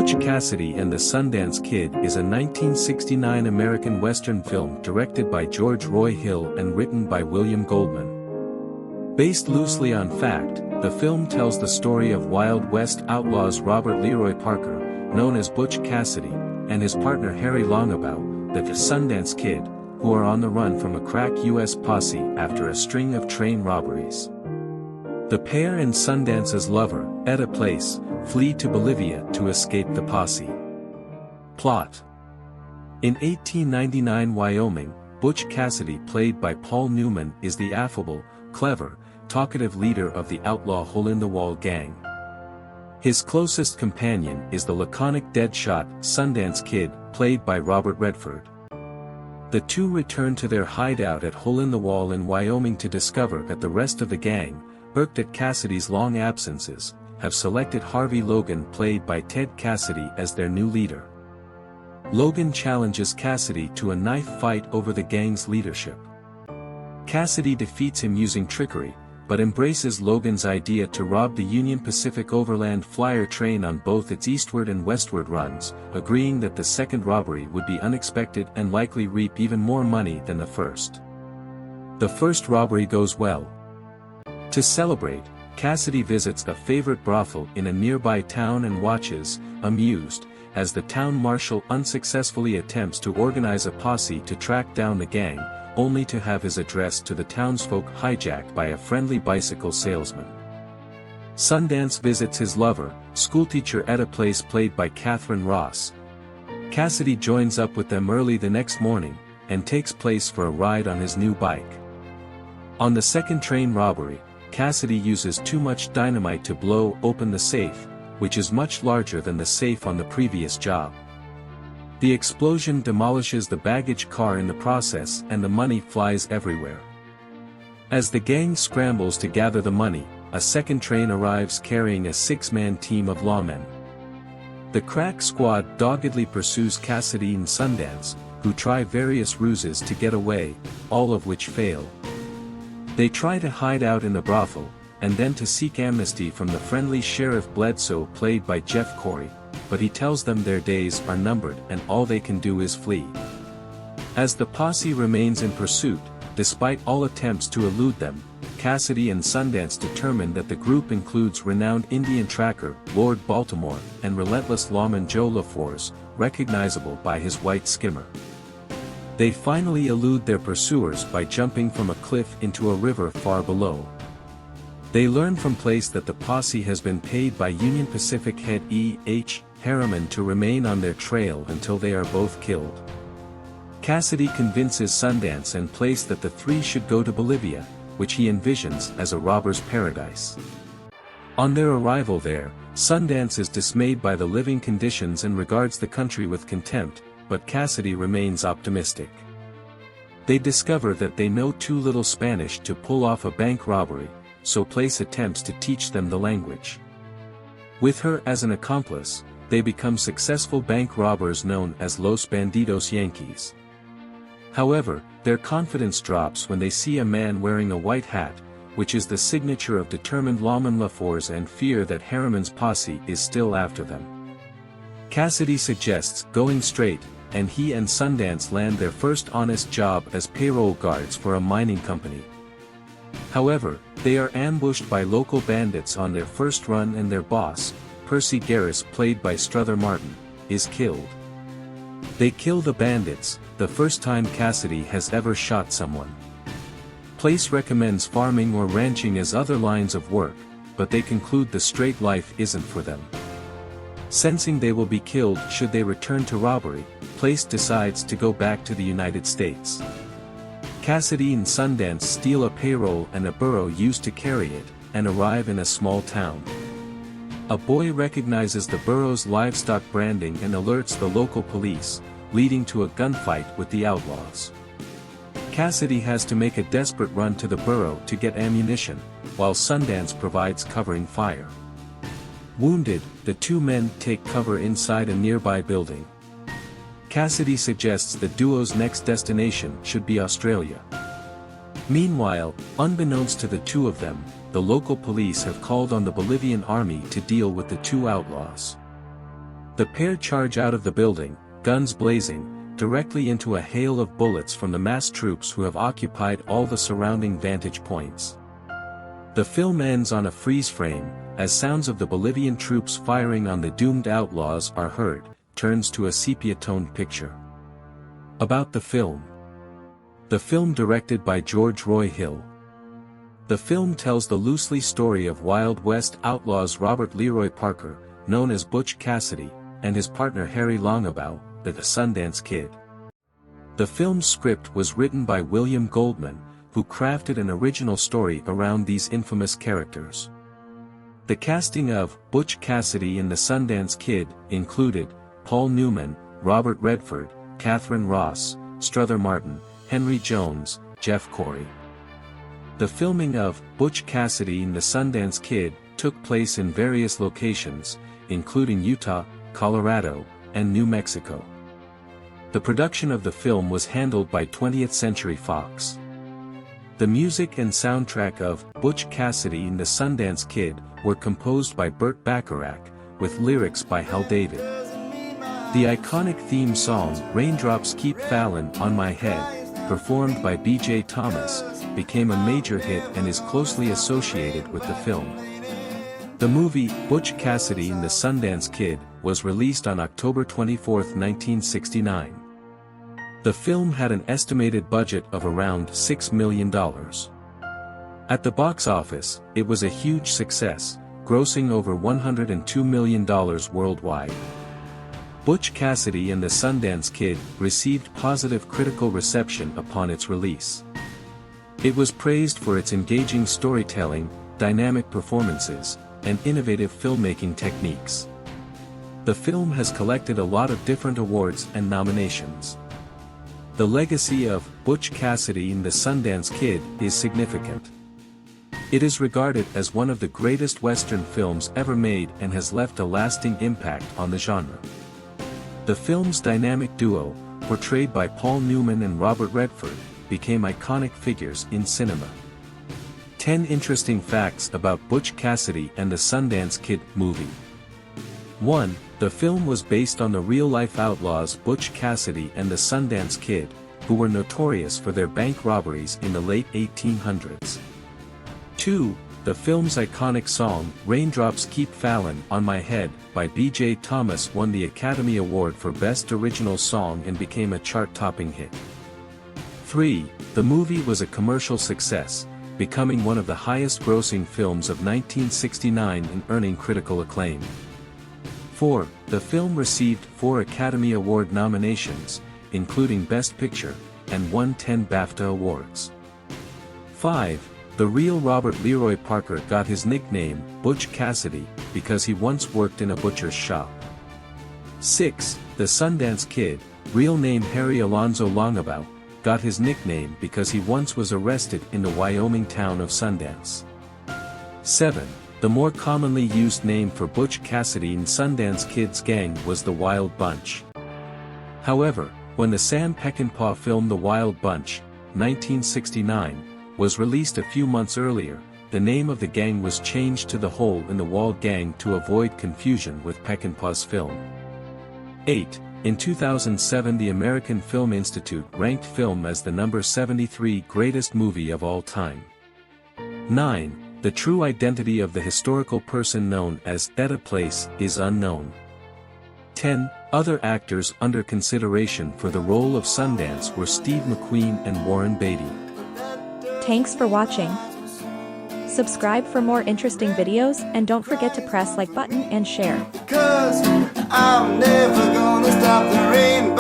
Butch Cassidy and the Sundance Kid is a 1969 American Western film directed by George Roy Hill and written by William Goldman. Based loosely on fact, the film tells the story of Wild West outlaws Robert Leroy Parker, known as Butch Cassidy, and his partner Harry Longabout, the Sundance Kid, who are on the run from a crack U.S. posse after a string of train robberies. The pair and Sundance's lover, Etta Place, flee to Bolivia to escape the posse. Plot: in 1899 Wyoming, Butch Cassidy, played by Paul Newman, is the affable, clever, talkative leader of the outlaw hole-in-the-wall gang. His closest companion is the laconic deadshot Sundance Kid, played by Robert Redford. The two return to their hideout at Hole-in-the-Wall in Wyoming to discover that the rest of the gang, irked at Cassidy's long absences, have selected Harvey Logan, played by Ted Cassidy, as their new leader. Logan challenges Cassidy to a knife fight over the gang's leadership. Cassidy defeats him using trickery, but embraces Logan's idea to rob the Union Pacific Overland Flyer train on both its eastward and westward runs, agreeing that the second robbery would be unexpected and likely reap even more money than the first. The first robbery goes well. To celebrate, Cassidy visits a favorite brothel in a nearby town and watches, amused, as the town marshal unsuccessfully attempts to organize a posse to track down the gang, only to have his address to the townsfolk hijacked by a friendly bicycle salesman. Sundance visits his lover, schoolteacher Etta Place, played by Catherine Ross. Cassidy joins up with them early the next morning, and takes Place for a ride on his new bike. On the second train robbery, Cassidy uses too much dynamite to blow open the safe, which is much larger than the safe on the previous job. The explosion demolishes the baggage car in the process and the money flies everywhere. As the gang scrambles to gather the money, a second train arrives carrying a six-man team of lawmen. The crack squad doggedly pursues Cassidy and Sundance, who try various ruses to get away, all of which fail. They try to hide out in the brothel, and then to seek amnesty from the friendly Sheriff Bledsoe, played by Jeff Corey, but he tells them their days are numbered and all they can do is flee. As the posse remains in pursuit, despite all attempts to elude them, Cassidy and Sundance determine that the group includes renowned Indian tracker Lord Baltimore and relentless lawman Joe LaForce, recognizable by his white skimmer. They finally elude their pursuers by jumping from a cliff into a river far below. They learn from Place that the posse has been paid by Union Pacific head E.H. Harriman to remain on their trail until they are both killed. Cassidy convinces Sundance and Place that the three should go to Bolivia, which he envisions as a robber's paradise. On their arrival there, Sundance is dismayed by the living conditions and regards the country with contempt, but Cassidy remains optimistic. They discover that they know too little Spanish to pull off a bank robbery, so Place attempts to teach them the language. With her as an accomplice, they become successful bank robbers known as Los Bandidos Yankees. However, their confidence drops when they see a man wearing a white hat, which is the signature of determined lawman LaForce, and fear that Harriman's posse is still after them. Cassidy suggests going straight, and he and Sundance land their first honest job as payroll guards for a mining company. However, they are ambushed by local bandits on their first run, and their boss, Percy Garris, played by Strother Martin, is killed. They kill the bandits, the first time Cassidy has ever shot someone. Place recommends farming or ranching as other lines of work, but they conclude the straight life isn't for them. Sensing they will be killed should they return to robbery, Place decides to go back to the United States. Cassidy and Sundance steal a payroll and a burro used to carry it, and arrive in a small town. A boy recognizes the burro's livestock branding and alerts the local police, leading to a gunfight with the outlaws. Cassidy has to make a desperate run to the burro to get ammunition, while Sundance provides covering fire. Wounded, the two men take cover inside a nearby building. Cassidy suggests the duo's next destination should be Australia. Meanwhile, unbeknownst to the two of them, the local police have called on the Bolivian army to deal with the two outlaws. The pair charge out of the building, guns blazing, directly into a hail of bullets from the massed troops who have occupied all the surrounding vantage points. The film ends on a freeze frame, as sounds of the Bolivian troops firing on the doomed outlaws are heard, turns to a sepia-toned picture. About the film. The film directed by George Roy Hill. The film tells the loosely story of Wild West outlaws Robert Leroy Parker, known as Butch Cassidy, and his partner Harry Longabaugh, the Sundance Kid. The film's script was written by William Goldman, who crafted an original story around these infamous characters. The casting of Butch Cassidy in the Sundance Kid included Paul Newman, Robert Redford, Catherine Ross, Strother Martin, Henry Jones, Jeff Corey. The filming of Butch Cassidy in the Sundance Kid took place in various locations, including Utah, Colorado, and New Mexico. The production of the film was handled by 20th Century Fox. The music and soundtrack of Butch Cassidy and the Sundance Kid were composed by Burt Bacharach, with lyrics by Hal David. The iconic theme song "Raindrops Keep Fallin' on My Head," performed by B.J. Thomas, became a major hit and is closely associated with the film. The movie Butch Cassidy and the Sundance Kid was released on October 24, 1969. The film had an estimated budget of around $6 million. At the box office, it was a huge success, grossing over $102 million worldwide. Butch Cassidy and the Sundance Kid received positive critical reception upon its release. It was praised for its engaging storytelling, dynamic performances, and innovative filmmaking techniques. The film has collected a lot of different awards and nominations. The legacy of Butch Cassidy and the Sundance Kid is significant. It is regarded as one of the greatest Western films ever made and has left a lasting impact on the genre. The film's dynamic duo, portrayed by Paul Newman and Robert Redford, became iconic figures in cinema. 10 interesting facts about Butch Cassidy and the Sundance Kid movie. 1. The film was based on the real-life outlaws Butch Cassidy and the Sundance Kid, who were notorious for their bank robberies in the late 1800s. 2. The film's iconic song, "Raindrops Keep Fallin' on My Head," by B.J. Thomas won the Academy Award for Best Original Song and became a chart-topping hit. 3. The movie was a commercial success, becoming one of the highest-grossing films of 1969 and earning critical acclaim. 4. The film received 4 Academy Award nominations, including Best Picture, and won 10 BAFTA awards. 5. The real Robert Leroy Parker got his nickname, Butch Cassidy, because he once worked in a butcher's shop. 6. The Sundance Kid, real name Harry Alonzo Longabaugh, got his nickname because he once was arrested in the Wyoming town of Sundance. 7. The more commonly used name for Butch Cassidy and Sundance Kid's gang was the Wild Bunch. However, when the Sam Peckinpah film The Wild Bunch, 1969, was released a few months earlier, the name of the gang was changed to the Hole in the Wall Gang to avoid confusion with Peckinpah's film. 8. In 2007, the American Film Institute ranked film as the number 73 greatest movie of all time. 9. The true identity of the historical person known as Etta Place is unknown. 10. Other actors under consideration for the role of Sundance were Steve McQueen and Warren Beatty. Thanks for watching. Subscribe for more interesting videos and don't forget to press like button and share. 'Cause I'm never gonna stop the rain.